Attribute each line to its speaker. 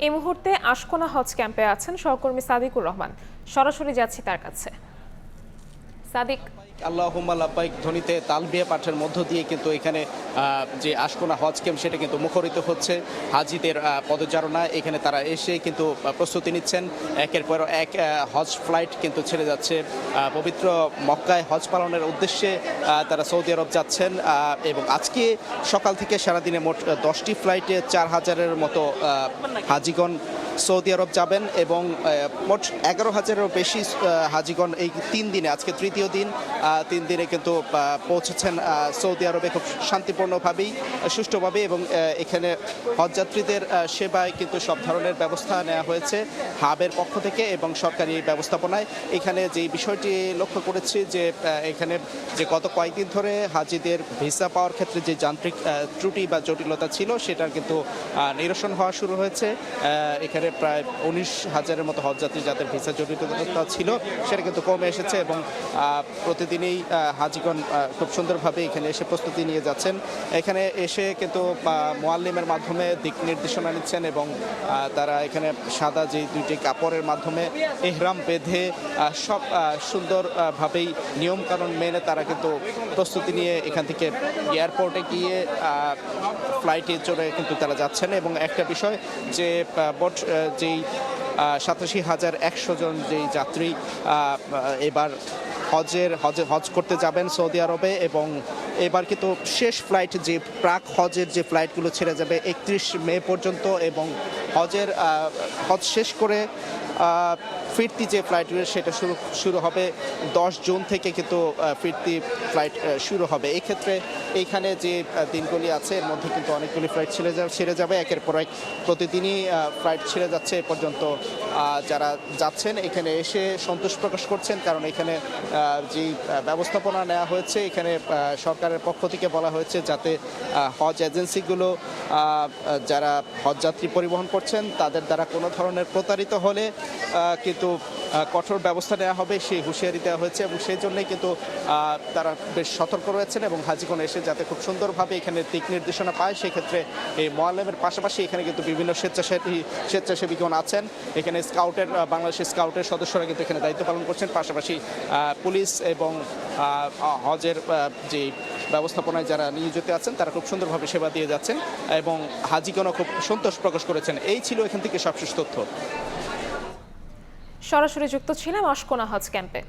Speaker 1: এই মুহূর্তে আশকোনা হজ ক্যাম্পে আছেন সহকর্মী সাদিকুর রহমান। সরাসরি যাচ্ছি তার কাছে। সাদিক,
Speaker 2: আল্লাহুম্মা লাব্বাইক ধ্বনিতে তালবিয়া পাঠের মধ্য দিয়ে কিন্তু এখানে যে আশকোনা হজ ক্যাম্প সেটা কিন্তু মুখরিত হচ্ছে হাজিদের পদচারণা। এখানে তারা এসে কিন্তু প্রস্তুতি নিচ্ছেন। একের পর এক হজ ফ্লাইট কিন্তু ছেড়ে যাচ্ছে পবিত্র মক্কায় হজ পালনের উদ্দেশ্যে। তারা সৌদি আরব যাচ্ছেন এবং আজকে সকাল থেকে সারাদিনে মোট 10টি ফ্লাইটে 4000-এর মতো হাজিগণ সৌদি আরব যাবেন এবং মোট 11,000-এরও বেশি হাজিগণ এই 3 দিনে, আজকে তৃতীয় দিন, 3 দিনে কিন্তু পৌঁছেছেন সৌদি আরবে খুব শান্তিপূর্ণভাবেই, সুষ্ঠুভাবে। এবং এখানে হজযাত্রীদের সেবায় কিন্তু সব ধরনের ব্যবস্থা নেওয়া হয়েছে হাবের পক্ষ থেকে এবং সরকারি ব্যবস্থাপনায়। এখানে যে বিষয়টি লক্ষ্য করেছি যে এখানে যে গত কয়েকদিন ধরে হাজিদের ভিসা পাওয়ার ক্ষেত্রে যে যান্ত্রিক ত্রুটি বা জটিলতা ছিল সেটার কিন্তু নিরসন হওয়া শুরু হয়েছে। এখানে প্রায় 19,000-এর মতো হজযাত্রী যাদের ভিসা জটিলতা ছিল সেটা কিন্তু কমে এসেছে এবং প্রতিদিনই হাজিগণ খুব সুন্দরভাবে এখানে এসে প্রস্তুতি নিয়ে যাচ্ছেন। এখানে এসে কিন্তু মুআল্লিমের মাধ্যমে দিক নির্দেশনা নিচ্ছেন এবং তারা এখানে সাদা যে 2টি কাপড়ের মাধ্যমে ইহরাম বেঁধে সব সুন্দরভাবেই নিয়মকানুন মেনে তারা কিন্তু প্রস্তুতি নিয়ে এখান থেকে এয়ারপোর্টে গিয়ে ফ্লাইটে চড়ে কিন্তু তারা যাচ্ছেন। এবং একটা বিষয় যে মোট যেই 87,100 জন যেই যাত্রী এবার হজ করতে যাবেন সৌদি আরবে, এবং এবার কিন্তু শেষ ফ্লাইট যে প্রাক হজের যে ফ্লাইটগুলো ছেড়ে যাবে 31 মে পর্যন্ত, এবং হজ শেষ করে ফিরতি যে ফ্লাইটগুলো সেটা শুরু হবে 10 জুন থেকে, কিন্তু ফিরতি ফ্লাইট শুরু হবে। এক্ষেত্রে এইখানে যে দিনগুলি আছে এর মধ্যে কিন্তু অনেকগুলি ফ্লাইট ছেড়ে যাবে একের পর এক, প্রতিদিনই ফ্লাইট ছেড়ে যাচ্ছে। এ পর্যন্ত যারা যাচ্ছেন এখানে এসে সন্তোষ প্রকাশ করছেন, কারণ এখানে যে ব্যবস্থাপনা নেওয়া হয়েছে, এখানে সরকারের পক্ষ থেকে বলা হয়েছে যাতে হজ এজেন্সিগুলো যারা হজযাত্রী পরিবহন করছেন তাদের দ্বারা কোনো ধরনের প্রতারিত হলে কিন্তু কঠোর ব্যবস্থা নেওয়া হবে, সেই হুঁশিয়ারি দেওয়া হয়েছে। এবং সেই জন্যই কিন্তু তারা বেশ সতর্ক রয়েছেন এবং হাজিগণ এসে যাতে খুব সুন্দরভাবে এখানে দিক নির্দেশনা পায়, সেক্ষেত্রে এই মুআল্লিমের পাশাপাশি এখানে কিন্তু বিভিন্ন স্বেচ্ছাসেবীগণ আছেন। এখানে বাংলাদেশ স্কাউটের সদস্যরা কিন্তু এখানে দায়িত্ব পালন করছেন, পাশাপাশি পুলিশ এবং হজের যে ব্যবস্থাপনায় যারা নিয়োজিত আছেন তারা খুব সুন্দরভাবে সেবা দিয়ে যাচ্ছেন এবং হাজিগণও খুব সন্তোষ প্রকাশ করেছেন। এই ছিল এখান থেকে সবশেষ তথ্য।
Speaker 1: সরাসরি যুক্ত ছিলাম আশকোনা হজ ক্যাম্পে।